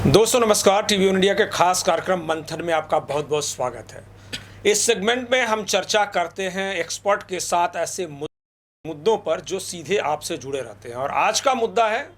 दोस्तों नमस्कार। TV India के खास कार्यक्रम मंथन में आपका बहुत बहुत स्वागत है। इस सेगमेंट में हम चर्चा करते हैं एक्सपर्ट के साथ ऐसे मुद्दों पर जो सीधे आपसे जुड़े रहते हैं। और आज का मुद्दा है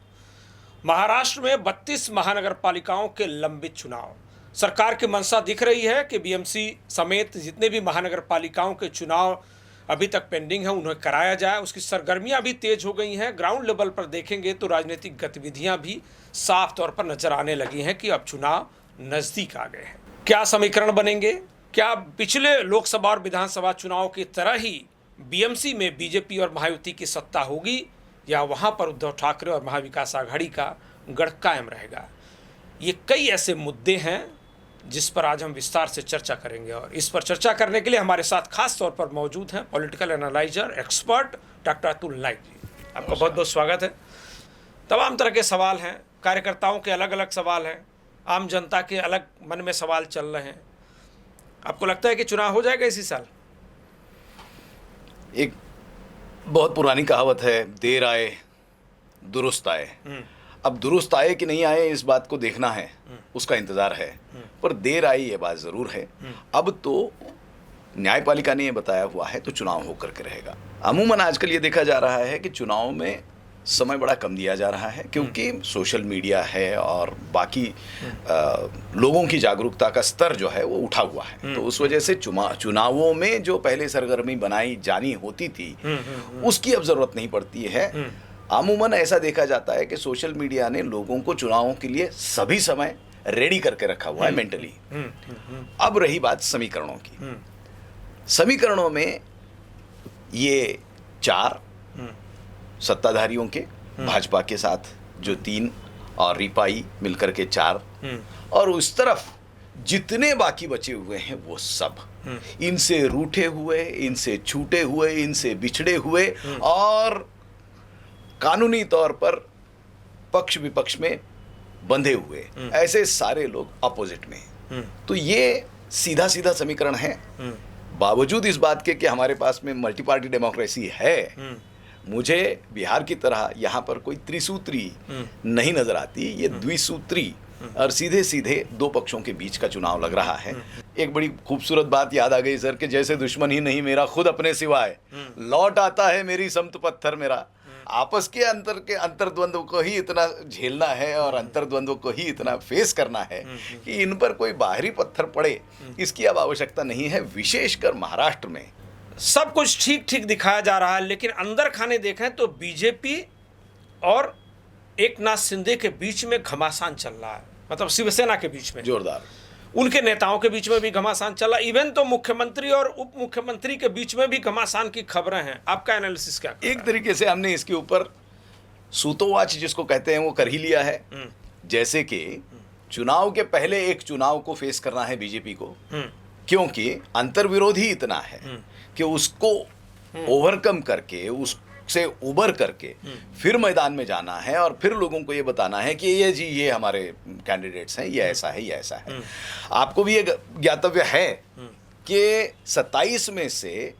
महाराष्ट्र में 32 महानगर पालिकाओं के लंबित चुनाव। सरकार की मंशा दिख रही है कि बीएमसी समेत जितने भी महानगर पालिकाओं के चुनाव अभी तक पेंडिंग है उन्हें कराया जाए। उसकी सरगर्मियां भी तेज हो गई हैं। ग्राउंड लेवल पर देखेंगे तो राजनीतिक गतिविधियां भी साफ तौर पर नजर आने लगी हैं कि अब चुनाव नजदीक आ गए हैं। क्या समीकरण बनेंगे? क्या पिछले लोकसभा और विधानसभा चुनाव की तरह ही बीएमसी में बीजेपी और महायुति की सत्ता होगी, या वहां पर उद्धव ठाकरे और महाविकास आघाड़ी का गढ़ कायम रहेगा? ये कई ऐसे मुद्दे हैं जिस पर आज हम विस्तार से चर्चा करेंगे। और इस पर चर्चा करने के लिए हमारे साथ खास तौर पर मौजूद हैं political analyzer expert doctor Atul Naik ji. आपका बहुत बहुत स्वागत है। तमाम तरह के सवाल हैं, कार्यकर्ताओं के अलग अलग सवाल हैं, आम जनता के अलग मन में सवाल चल रहे हैं। आपको लगता है कि चुनाव हो जाएगा इसी साल? एक बहुत पुरानी कहावत है, देर आए दुरुस्त आए। अब दुरुस्त आए कि नहीं आए इस बात को देखना है, उसका इंतजार है, पर देर आई ये बात जरूर है। अब तो न्यायपालिका ने ये बताया हुआ है तो चुनाव होकर के रहेगा। अमूमन आजकल ये देखा जा रहा है कि चुनाव में समय बड़ा कम दिया जा रहा है, क्योंकि सोशल मीडिया है और बाकी लोगों की जागरूकता का स्तर जो है वो उठा हुआ है। तो उस वजह से चुनावों में जो पहले सरगर्मी बनाई जानी होती थी उसकी अब जरूरत नहीं पड़ती है। अमूमन ऐसा देखा जाता है कि सोशल मीडिया ने लोगों को चुनावों के लिए सभी समय रेडी करके रखा हुआ है मेंटली। अब रही बात समीकरणों की। समीकरणों में ये चार सत्ताधारियों के, भाजपा के साथ जो 3 और रिपाई मिलकर के 4, और उस तरफ जितने बाकी बचे हुए हैं वो सब इनसे रूठे हुए, इनसे छूटे हुए, इनसे बिछड़े हुए और कानूनी तौर पर पक्ष विपक्ष में बंधे हुए, ऐसे सारे लोग अपोजिट में। तो ये सीधा सीधा समीकरण है। बावजूद इस बात के कि हमारे पास में मल्टी पार्टी डेमोक्रेसी है, मुझे बिहार की तरह यहाँ पर कोई त्रिसूत्री नहीं नजर आती। ये द्विसूत्री और सीधे सीधे 2 पक्षों के बीच का चुनाव लग रहा है। एक बड़ी खूबसूरत बात याद आ गई सर, कि जैसे दुश्मन ही नहीं मेरा खुद अपने सिवाय, लौट आता है मेरी समत पत्थर मेरा। आपस के अंतर्द्वंद्व को ही इतना झेलना है और अंतर्द्वंद्व को ही इतना फेस करना है कि इन पर कोई बाहरी पत्थर पड़े इसकी अब आवश्यकता नहीं है। विशेषकर महाराष्ट्र में सब कुछ ठीक ठीक दिखाया जा रहा है, लेकिन अंदर खाने देखें तो बीजेपी और एकनाथ शिंदे के बीच में घमासान चल रहा है। मतलब शिवसेना के बीच में जोरदार, उनके नेताओं के बीच में भी घमासान चला। इवन तो मुख्यमंत्री और उप मुख्यमंत्री के बीच में भी घमासान की खबरें हैं। आपका एनालिसिस क्या? एक तरीके से हमने इसके ऊपर सूतोवाच जिसको कहते हैं वो कर ही लिया है। जैसे कि चुनाव के पहले एक चुनाव को फेस करना है बीजेपी को, क्योंकि अंतर्विरोध ही इतना है कि उसको ओवरकम करके, उससे उबर करके फिर मैदान में जाना है और फिर लोगों को ये बताना है कि ये जी ये हमारे कैंडिडेट्स हैं, ये ऐसा है, ये ऐसा है। आपको भी ये ज्ञातव्य है कि 27 में से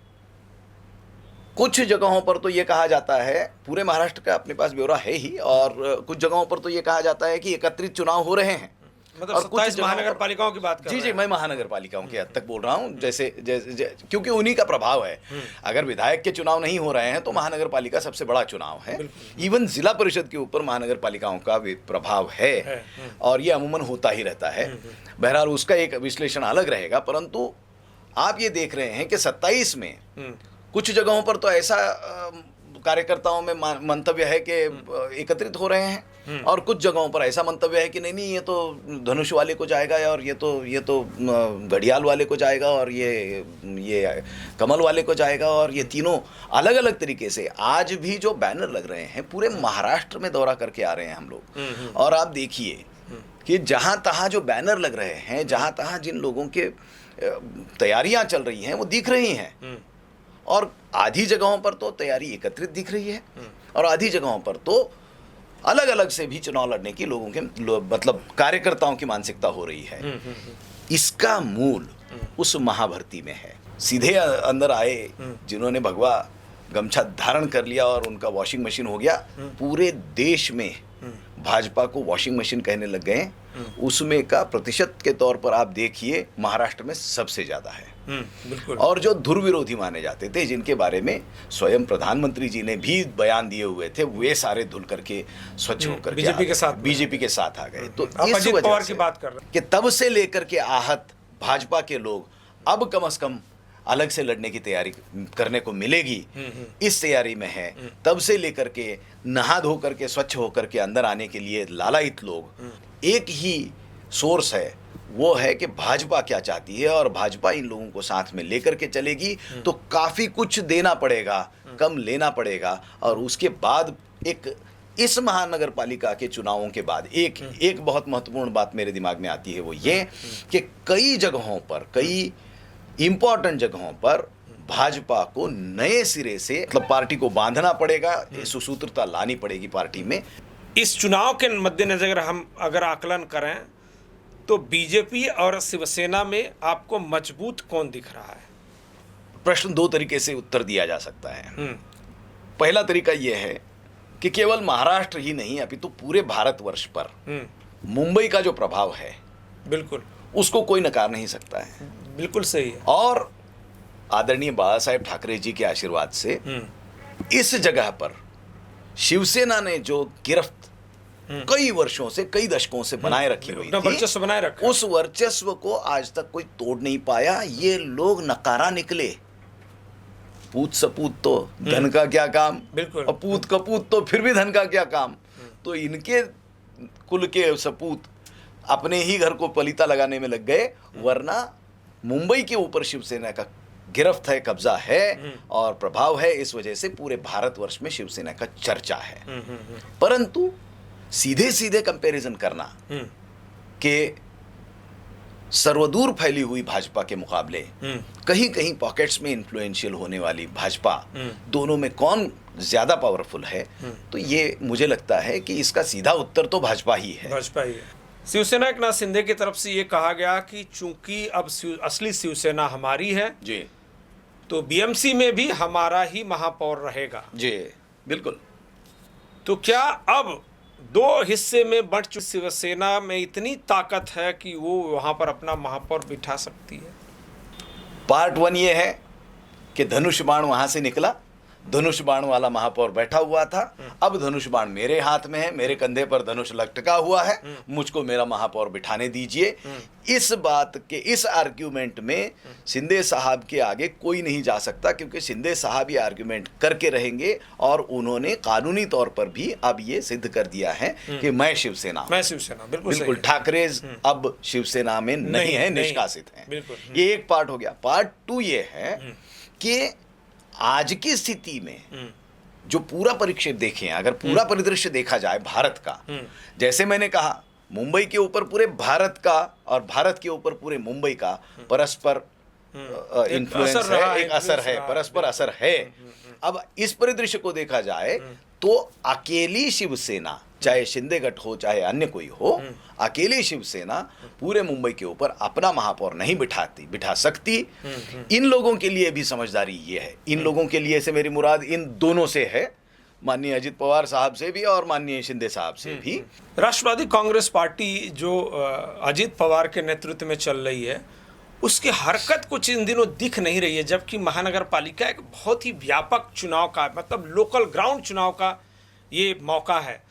कुछ जगहों पर तो ये कहा जाता है, पूरे महाराष्ट्र का अपने पास ब्यौरा है ही, और कुछ जगहों पर तो ये कहा जाता है कि एकत्रित चुनाव हो रहे हैं। मतलब 27 महानगर पालिकाओं की बात कर रहे हैं। जी, मैं महानगर पालिकाओं के हद तक बोल रहा हूँ, जैसे क्योंकि उन्हीं का प्रभाव है। अगर विधायक के चुनाव नहीं हो रहे हैं तो महानगर पालिका सबसे बड़ा चुनाव है। इवन जिला परिषद के ऊपर महानगर पालिकाओं का भी प्रभाव है और ये अमूमन होता ही रहता है। बहरहाल उसका एक विश्लेषण अलग रहेगा, परंतु आप ये देख रहे हैं कि 27 में कुछ जगहों पर तो ऐसा कार्यकर्ताओं में मंतव्य है कि एकत्रित हो रहे हैं, और कुछ जगहों पर ऐसा मंतव्य है कि नहीं ये तो धनुष वाले को जाएगा, और ये तो घड़ियाल वाले को जाएगा, और ये कमल वाले को जाएगा, और ये तीनों अलग अलग तरीके से आज भी जो बैनर लग रहे हैं पूरे महाराष्ट्र में दौरा करके आ रहे हैं हम लोग। और आप देखिए कि जहाँ तहाँ जो बैनर लग रहे हैं, जहाँ तहाँ जिन लोगों के तैयारियाँ चल रही हैं वो दिख रही हैं, और आधी जगहों पर तो तैयारी एकत्रित दिख रही है, और आधी जगहों पर तो अलग अलग से भी चुनाव लड़ने की लोगों के मतलब कार्यकर्ताओं की मानसिकता हो रही है। इसका मूल उस महाभर्ती में है। सीधे अंदर आए जिन्होंने भगवा गमछा धारण कर लिया और उनका वॉशिंग मशीन हो गया, पूरे देश में भाजपा को वॉशिंग मशीन कहने लग गए हैं, उसमें का प्रतिशत के तौर पर आप देखिए महाराष्ट्र में सबसे ज्यादा है। बिल्कुल। और जो धुर विरोधी माने जाते थे, जिनके बारे में स्वयं प्रधानमंत्री जी ने भी बयान दिए हुए थे, वे सारे धुल करके स्वच्छ होकर बीजेपी के साथ आ गए। तो आप इस अजित वजह पवार से की बात कर रहे हैं कि तब से लेकर के आहत भाजपा के लोग अब कम से कम अलग से लड़ने की तैयारी करने को मिलेगी, इस तैयारी में है। तब से लेकर के नहा धो करके स्वच्छ होकर के अंदर आने के लिए लालायित लोग, एक ही सोर्स है, वो है कि भाजपा क्या चाहती है, और भाजपा इन लोगों को साथ में लेकर के चलेगी तो काफी कुछ देना पड़ेगा, कम लेना पड़ेगा। और उसके बाद इस महानगर पालिका के चुनावों के बाद एक बहुत महत्वपूर्ण बात मेरे दिमाग में आती है, वो ये कि कई जगहों पर, कई इंपॉर्टेंट जगहों पर भाजपा को नए सिरे से मतलब पार्टी को बांधना पड़ेगा, सुसूत्रता लानी पड़ेगी पार्टी में। इस चुनाव के मद्देनजर हम अगर आकलन करें तो बीजेपी और शिवसेना में आपको मजबूत कौन दिख रहा है? प्रश्न दो तरीके से उत्तर दिया जा सकता है। पहला तरीका यह है कि केवल महाराष्ट्र ही नहीं अपितु पूरे भारतवर्ष पर मुंबई का जो प्रभाव है, बिल्कुल, उसको कोई नकार नहीं सकता है। बिल्कुल सही है। और आदरणीय बाला साहेब ठाकरे जी के आशीर्वाद से इस जगह पर शिवसेना ने जो गिरफ्त कई वर्षों से, कई दशकों से बनाए रखी हुई थी, वर्चस्व बनाए रखा, उस वर्चस्व को आज तक कोई तोड़ नहीं पाया। ये लोग नकारा निकले। पूत सपूत तो धन का क्या काम, बिल्कुल, और पूत कपूत तो फिर भी धन का क्या काम। तो इनके कुल के सपूत अपने ही घर को पलीता लगाने में लग गए, वरना मुंबई के ऊपर शिवसेना का गिरफ्त है, कब्जा है और प्रभाव है। इस वजह से पूरे भारतवर्ष में शिवसेना का चर्चा है। परंतु सीधे सीधे कंपैरिजन करना कि सर्वदूर फैली हुई भाजपा के मुकाबले कहीं कहीं पॉकेट्स में इन्फ्लुएंशियल होने वाली भाजपा, दोनों में कौन ज्यादा पावरफुल है, तो ये मुझे लगता है कि इसका सीधा उत्तर तो भाजपा ही है। भाजपा ही है। शिवसेना एकनाथ शिंदे की तरफ से ये कहा गया कि चूंकि अब असली शिवसेना हमारी है जी, तो बीएमसी में भी हमारा ही महापौर रहेगा। जी बिल्कुल। तो क्या अब दो हिस्से में बंट चुकी शिवसेना में इतनी ताकत है कि वो वहां पर अपना महापौर बिठा सकती है? पार्ट वन ये है कि धनुष बाण वहां से निकला, धनुष बाण वाला महापौर बैठा हुआ था। अब धनुष बाण मेरे हाथ में है, मेरे कंधे पर धनुष लटका हुआ है, मुझको मेरा महापौर बिठाने दीजिए। इस बात के, इस आर्ग्यूमेंट में शिंदे साहब के आगे कोई नहीं जा सकता, क्योंकि शिंदे साहब ये आर्ग्यूमेंट करके रहेंगे और उन्होंने कानूनी तौर पर भी अब ये सिद्ध कर दिया है कि मैं शिवसेना, बिल्कुल ठाकरे अब शिवसेना में नहीं है, निष्कासित है। ये एक पार्ट हो गया। पार्ट टू ये है कि आज की स्थिति में जो पूरा परिक्षेप देखें, अगर पूरा परिदृश्य देखा जाए भारत का, जैसे मैंने कहा मुंबई के ऊपर पूरे भारत का और भारत के ऊपर पूरे मुंबई का परस्पर इन्फ्लुएंस है, एक असर है, परस्पर असर है। अब इस परिदृश्य को देखा जाए तो अकेली शिवसेना, चाहे शिंदे गठ हो चाहे अन्य कोई हो, अकेली शिवसेना पूरे मुंबई के ऊपर अपना महापौर नहीं बिठा सकती। इन लोगों के लिए भी समझदारी ये है, इन लोगों के लिए से मेरी मुराद इन दोनों से है, माननीय अजित पवार साहब से भी और माननीय शिंदे साहब से भी। राष्ट्रवादी कांग्रेस पार्टी जो अजित पवार के नेतृत्व में चल रही है, उसकी हरकत कुछ इन दिनों दिख नहीं रही है, जबकि महानगर पालिका एक बहुत ही व्यापक चुनाव का, मतलब लोकल ग्राउंड चुनाव का ये मौका है।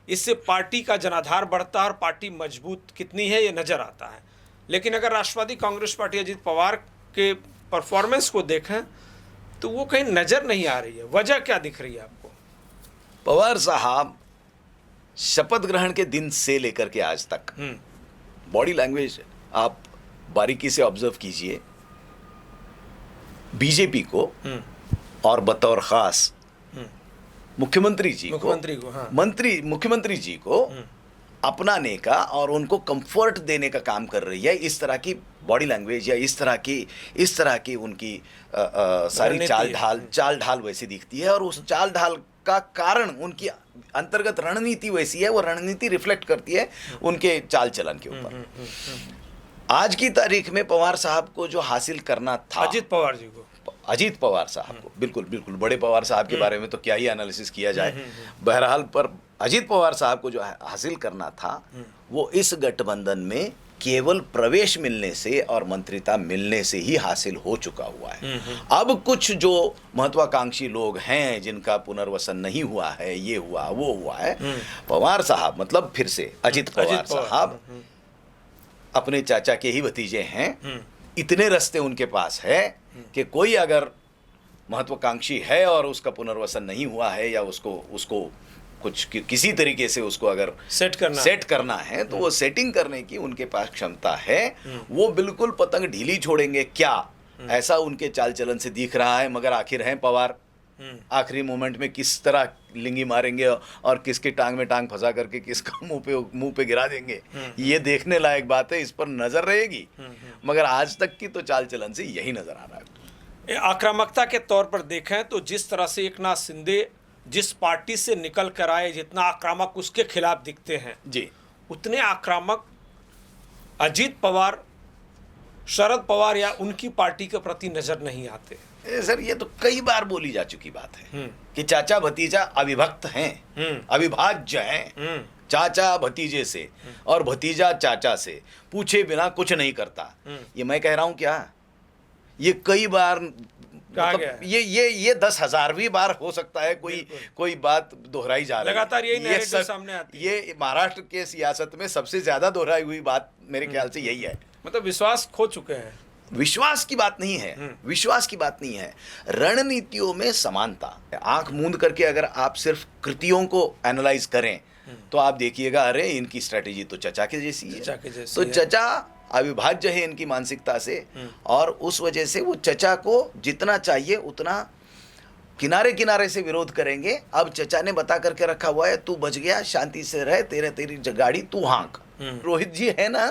इससे पार्टी का जनाधार बढ़ता है और पार्टी मजबूत कितनी है ये नज़र आता है। लेकिन अगर राष्ट्रवादी कांग्रेस पार्टी अजित पवार के परफॉर्मेंस को देखें तो वो कहीं नज़र नहीं आ रही है। वजह क्या दिख रही है आपको? पवार साहब शपथ ग्रहण के दिन से लेकर के आज तक बॉडी लैंग्वेज आप बारीकी से ऑब्जर्व कीजिए, बीजेपी को और बतौर खास मुख्यमंत्री जी को अपनाने का और उनको कंफर्ट देने का काम कर रही है। इस तरह की बॉडी लैंग्वेज या इस तरह की उनकी सारी चाल ढाल वैसी दिखती है, और उस चाल ढाल का कारण उनकी अंतर्गत रणनीति वैसी है, वो रणनीति रिफ्लेक्ट करती है उनके चाल चलन के ऊपर। आज की तारीख में पवार साहब को जो हासिल करना था, अजित पवार साहब को, बिल्कुल बड़े पवार साहब के बारे में तो क्या ही एनालिसिस किया जाए। बहरहाल पर अजीत पवार साहब को जो हासिल करना था वो इस गठबंधन में केवल प्रवेश मिलने से और मंत्रिता मिलने से ही हासिल हो चुका हुआ है। अब कुछ जो महत्वाकांक्षी लोग हैं जिनका पुनर्वसन नहीं हुआ है, ये हुआ वो हुआ है, पवार साहब मतलब फिर से अजीत पवार साहब अपने चाचा के ही भतीजे हैं। इतने रास्ते उनके पास है कि कोई अगर महत्वाकांक्षी है और उसका पुनर्वसन नहीं हुआ है या उसको कुछ किसी तरीके से उसको अगर सेट करना है तो वो सेटिंग करने की उनके पास क्षमता है। वो बिल्कुल पतंग ढीली छोड़ेंगे क्या, ऐसा उनके चाल चलन से दिख रहा है। मगर आखिर हैं पवार, आखिरी मोमेंट में किस तरह लिंगी मारेंगे और किसके टांग में टांग फंसा करके किसका मुंह पे गिरा देंगे, ये देखने लायक बात है। इस पर नजर रहेगी, मगर आज तक की तो चाल चलन से यही नजर आ रहा है। आक्रामकता के तौर पर देखें तो जिस तरह से एकनाथ शिंदे जिस पार्टी से निकल कर आए, जितना आक्रामक उसके खिलाफ दिखते हैं जी, उतने आक्रामक अजीत पवार, शरद पवार या उनकी पार्टी के प्रति नजर नहीं आते। सर ये तो कई बार बोली जा चुकी बात है कि चाचा भतीजा अविभक्त हैं, अविभाज्य हैं। चाचा भतीजे से और भतीजा चाचा से पूछे बिना कुछ नहीं करता। ये मैं कह रहा हूं क्या, ये कई बार मतलब ये 10,000वीं बार हो सकता है कोई बात दोहराई जा रही है। लगातार यही नैरेटिव सामने आती है। ये महाराष्ट्र के सियासत में सबसे ज्यादा दोहराई हुई बात मेरे ख्याल से यही है। मतलब विश्वास खो चुके हैं। विश्वास की बात नहीं है, विश्वास की बात नहीं है, रणनीतियों में समानता। आंख मूंद करके अगर आप सिर्फ कृतियों को एनालाइज करें तो आप देखिएगा अरे इनकी स्ट्रेटेजी तो चचा के जैसी है। तो चचा अविभाज्य है इनकी मानसिकता से, और उस वजह से वो चचा को जितना चाहिए उतना किनारे किनारे से विरोध करेंगे। अब चचा ने बता करके रखा हुआ है, तू बच गया, शांति से रह, तेरी गाड़ी तू हाँक। रोहित जी है ना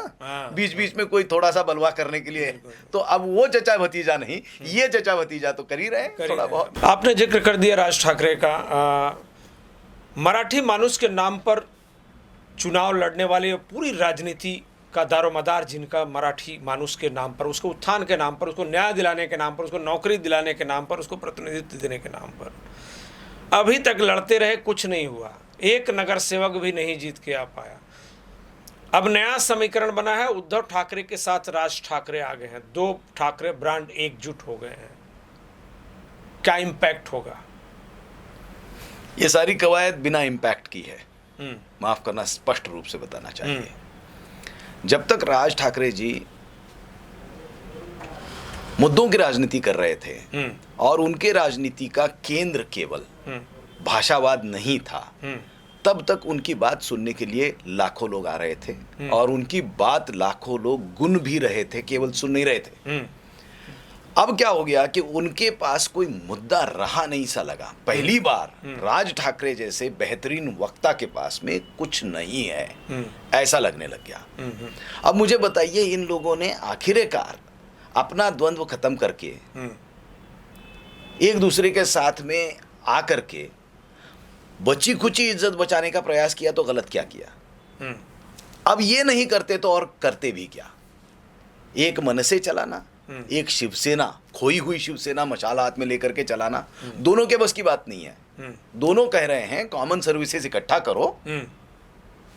बीच बीच में कोई थोड़ा सा बलवा करने के लिए, तो अब वो चचा भतीजा नहीं, ये चचा भतीजा तो कर ही रहे थोड़ा बहुत। आपने जिक्र कर दिया राज ठाकरे का। मराठी मानुष के नाम पर चुनाव लड़ने वाले, पूरी राजनीति का दारोमदार जिनका मराठी मानुष के नाम पर, उसको उत्थान के नाम पर, उसको न्याय दिलाने के नाम पर, उसको नौकरी दिलाने के नाम पर, उसको प्रतिनिधित्व देने के नाम पर अभी तक लड़ते रहे, कुछ नहीं हुआ। एक नगर सेवक भी नहीं जीत के आ पाया। अब नया समीकरण बना है, उद्धव ठाकरे के साथ राज ठाकरे आ गए हैं, 2 ठाकरे ब्रांड एकजुट हो गए हैं। क्या इम्पैक्ट होगा? ये सारी कवायद बिना इम्पैक्ट की है, माफ करना, स्पष्ट रूप से बताना चाहिए। जब तक राज ठाकरे जी मुद्दों की राजनीति कर रहे थे और उनके राजनीति का केंद्र केवल भाषावाद नहीं था, तब तक उनकी बात सुनने के लिए लाखों लोग आ रहे थे और उनकी बात लाखों लोग गुन भी रहे थे, केवल सुन नहीं रहे थे। अब क्या हो गया कि उनके पास कोई मुद्दा रहा नहीं सा लगा। पहली बार राज ठाकरे जैसे बेहतरीन वक्ता के पास में कुछ नहीं है, ऐसा लगने लग गया। अब मुझे बताइए, इन लोगों ने आखिरकार अपना द्वंद्व खत्म करके एक दूसरे के साथ में आकर के बची खुची इज्जत बचाने का प्रयास किया तो गलत क्या किया? अब ये नहीं करते तो और करते भी क्या? एक मन से चलाना, एक शिवसेना, खोई हुई शिवसेना मशाल हाथ में लेकर के चलाना, दोनों के बस की बात नहीं है। दोनों कह रहे हैं कॉमन सर्विसेज इकट्ठा करो,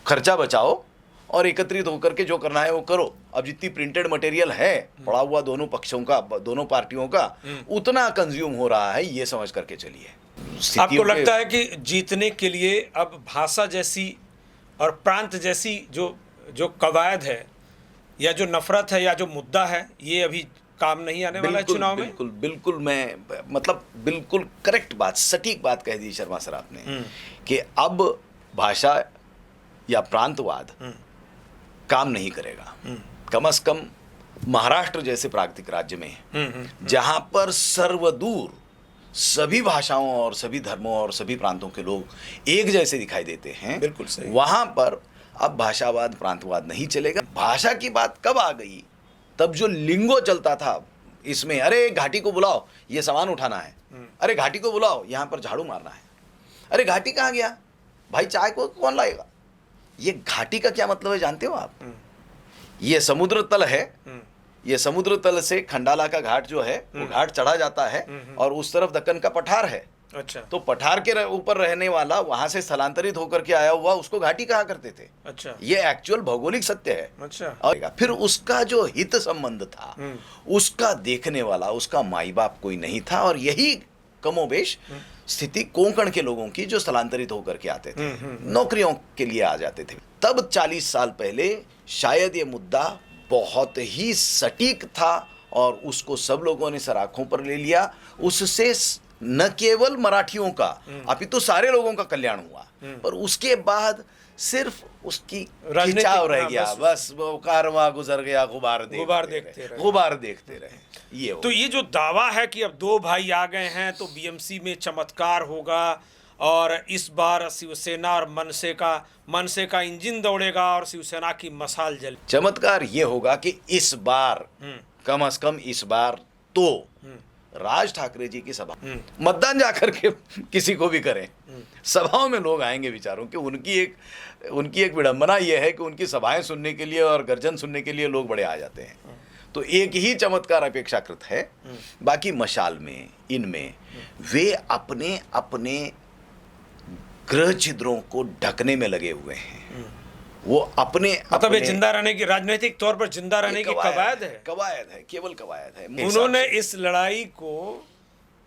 खर्चा बचाओ और एकत्रित होकर के जो करना है वो करो। अब जितनी प्रिंटेड मटेरियल है पड़ा हुआ दोनों पक्षों का, दोनों पार्टियों का, उतना कंज्यूम हो रहा है, ये समझ करके चलिए। आपको लगता है कि जीतने के लिए अब भाषा जैसी और प्रांत जैसी जो कवायद है या जो नफरत है या जो मुद्दा है, ये अभी काम नहीं आने वाला है चुनाव में? बिल्कुल मैं मतलब बिल्कुल करेक्ट बात, सटीक बात कह दी शर्मा सर आपने कि अब भाषा या प्रांतवाद काम नहीं करेगा। कम से कम महाराष्ट्र जैसे प्राकृतिक राज्य में जहां पर सर्वदूर सभी भाषाओं और सभी धर्मों और सभी प्रांतों के लोग एक जैसे दिखाई देते हैं, बिल्कुल सही, वहां पर अब भाषावाद प्रांतवाद नहीं चलेगा। भाषा की बात कब आ गई? तब जो लिंगो चलता था इसमें, अरे घाटी को बुलाओ ये सामान उठाना है, अरे घाटी को बुलाओ यहाँ पर झाड़ू मारना है, अरे घाटी कहाँ गया भाई, चाय को कौन लाएगा? ये घाटी का क्या मतलब है जानते हो आप? ये समुद्र तल है, ये समुद्र तल से खंडाला का घाट जो है वो घाट चढ़ा जाता है और उस तरफ दक्कन का पठार है। अच्छा तो पठार के ऊपर रहने वाला वहां से स्थलांतरित होकर के आया हुआ उसको घाटी कहा करते थे। अच्छा ये एक्चुअल भौगोलिक सत्य है। अच्छा और फिर उसका जो हित संबंध था उसका देखने वाला उसका माई बाप कोई नहीं था, और यही कमोबेश स्थिति कोंकण के लोगों की जो स्थलांतरित होकर के आते थे, नौकरियों के लिए आ जाते थे। तब 40 साल पहले शायद ये मुद्दा बहुत ही सटीक था और उसको सब लोगों ने सराखों पर ले लिया। उससे न केवल मराठियों का अपितु सारे लोगों का कल्याण हुआ, पर उसके बाद सिर्फ उसकी खिंचाव रह गया। बस वो कारवां गुजर गया, गुबार देखते रहे। ये तो ये जो दावा है कि अब दो भाई आ गए हैं तो बीएमसी में चमत्कार होगा और इस बार शिवसेना और मनसे का इंजन दौड़ेगा और शिवसेना की मशाल जल, चमत्कार ये होगा कि इस बार कम से कम इस बार तो राज ठाकरे जी की सभा मतदान जाकर के किसी को भी करें, सभाओं में लोग आएंगे विचारों कि उनकी एक विडंबना यह है कि उनकी सभाएं सुनने के लिए और गर्जन सुनने के लिए लोग बड़े आ जाते हैं। तो एक ही चमत्कार अपेक्षाकृत है। बाकी मशाल में इनमें वे अपने अपने गृह छिद्रों को ढकने में लगे हुए हैं। वो मतलब जिंदा रहने की, राजनीतिक तौर पर जिंदा रहने की कवायद है, केवल कवायद है। उन्होंने इस लड़ाई को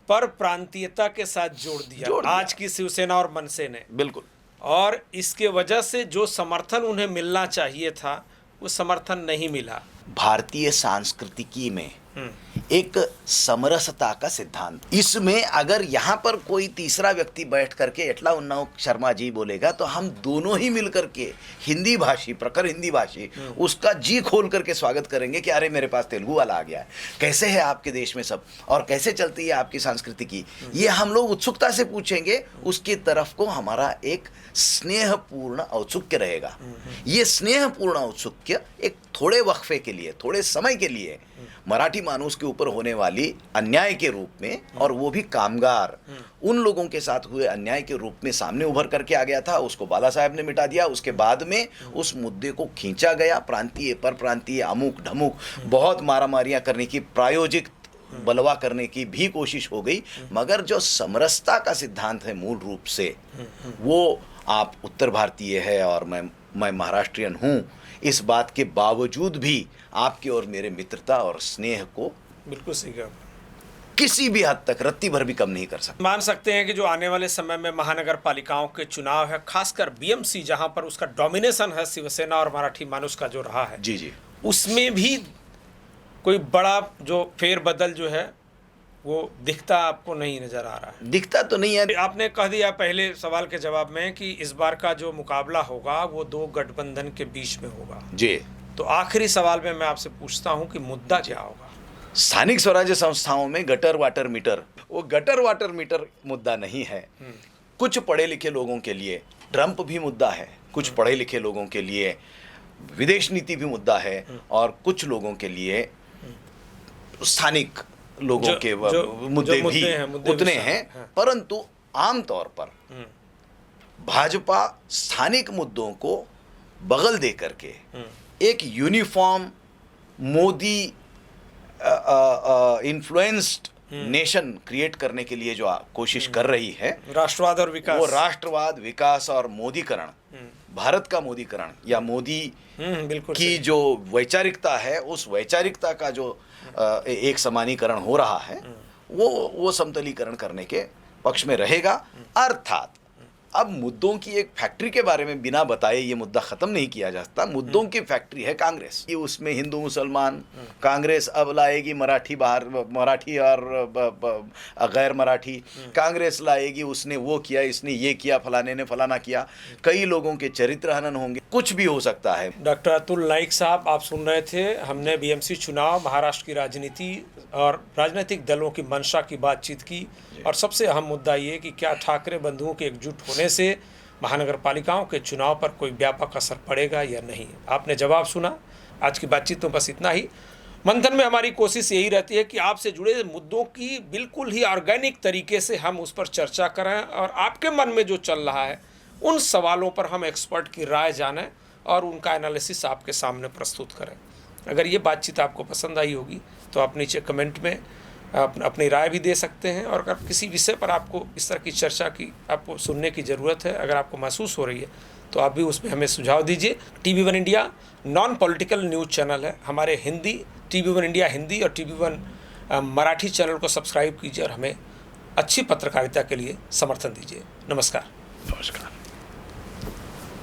पर प्रांतीयता के साथ जोड़ दिया आज की शिवसेना और मनसे ने, बिल्कुल। और इसके वजह से जो समर्थन उन्हें मिलना चाहिए था वो समर्थन नहीं मिला। भारतीय संस्कृति में एक समरसता का सिद्धांत, इसमें अगर यहाँ पर कोई तीसरा व्यक्ति बैठ करके एटला उन्नाव शर्मा जी बोलेगा तो हम दोनों ही मिल करके हिंदी भाषी, प्रखर हिंदी भाषी उसका जी खोल करके स्वागत करेंगे कि अरे मेरे पास तेलुगु वाला आ गया है, कैसे है आपके देश में सब और कैसे चलती है आपकी संस्कृति की, ये हम लोग उत्सुकता से पूछेंगे। उसकी तरफ को हमारा एक स्नेहपूर्ण औत्सुक्य रहेगा। ये स्नेहपूर्ण औत्सुक्य एक थोड़े वक्फे के लिए, थोड़े समय के लिए मराठी मानुस के ऊपर होने वाली अन्याय के रूप में, और वो भी कामगार उन लोगों के साथ हुए अन्याय के रूप में सामने उभर करके आ गया था। उसको बाला साहब ने मिटा दिया। उसके बाद में उस मुद्दे को खींचा गया, प्रांतीय पर प्रांतीय, अमुक ढमुक, बहुत मारामारियां करने की, प्रायोजिक बलवा करने की भी कोशिश हो गई। मगर जो समरसता का सिद्धांत है मूल रूप से, वो आप उत्तर भारतीय है और मैं महाराष्ट्रियन हूँ, इस बात के बावजूद भी आपके और मेरे मित्रता और स्नेह को बिल्कुल सही कहा, किसी भी हद तक रत्ती भर भी कम नहीं कर सकते। मान सकते हैं कि जो आने वाले समय में महानगर पालिकाओं के चुनाव है, खासकर बीएमसी जहां पर उसका डोमिनेशन है शिवसेना और मराठी मानुस का जो रहा है, जी, उसमें भी कोई बड़ा जो फेरबदल जो है वो दिखता आपको नहीं नजर आ रहा है? दिखता तो नहीं है। आपने कह दिया पहले सवाल के जवाब में कि इस बार का जो मुकाबला होगा वो दो गठबंधन के बीच में होगा जी। तो आखिरी सवाल में मैं आपसे पूछता हूं कि मुद्दा क्या होगा? स्थानिक स्वराज्य संस्थाओं में गटर वाटर मीटर, वो गटर वाटर मीटर मुद्दा नहीं है। कुछ पढ़े लिखे लोगों के लिए ट्रंप भी मुद्दा है, कुछ पढ़े लिखे लोगों के लिए विदेश नीति भी मुद्दा है, और कुछ लोगों के लिए स्थानिक लोगों के मुद्दे भी उतने हैं। परंतु आमतौर पर भाजपा स्थानिक मुद्दों को बगल दे करके एक uniform Modi influenced nation create करने के लिए जो कोशिश कर रही है, राष्ट्रवाद और विकास, वो राष्ट्रवाद, विकास और मोदीकरण, भारत का मोदीकरण या मोदी की जो वैचारिकता है, उस वैचारिकता का जो एक समानीकरण हो रहा है, वो समतलीकरण करने के पक्ष में रहेगा। अर्थात अब मुद्दों की एक फैक्ट्री के बारे में बिना बताए ये मुद्दा खत्म नहीं किया जा सकता। मुद्दों की फैक्ट्री है कांग्रेस, ये उसमें हिंदू मुसलमान, कांग्रेस अब लाएगी मराठी बाहर, मराठी और गैर मराठी, कांग्रेस लाएगी उसने वो किया, इसने ये किया, फलाने ने फलाना किया, कई लोगों के चरित्र हनन होंगे, कुछ भी हो सकता है। डॉक्टर अतुल नाइक साहब, आप सुन रहे थे, हमने बीएमसी चुनाव, महाराष्ट्र की राजनीति और राजनीतिक दलों की मंशा की बातचीत की, और सबसे अहम मुद्दा ये कि क्या ठाकरे बंधुओं के एकजुट होने से महानगर पालिकाओं के चुनाव पर कोई व्यापक असर पड़ेगा या नहीं। आपने जवाब सुना। आज की बातचीत तो बस इतना ही। मंथन में हमारी कोशिश यही रहती है कि आपसे जुड़े मुद्दों की बिल्कुल ही ऑर्गेनिक तरीके से हम उस पर चर्चा करें और आपके मन में जो चल रहा है उन सवालों पर हम एक्सपर्ट की राय जानें और उनका एनालिसिस आपके सामने प्रस्तुत करें। अगर ये बातचीत आपको पसंद आई होगी तो आप नीचे कमेंट में अपनी राय भी दे सकते हैं। और अगर किसी विषय पर आपको इस तरह की चर्चा की आपको सुनने की ज़रूरत है, अगर आपको महसूस हो रही है, तो आप भी उसमें हमें सुझाव दीजिए। TV1 India non political news channel है। हमारे हिंदी TV1 इंडिया हिंदी और TV1 मराठी चैनल को सब्सक्राइब कीजिए और हमें अच्छी पत्रकारिता के लिए समर्थन दीजिए। नमस्कार। नमस्कार।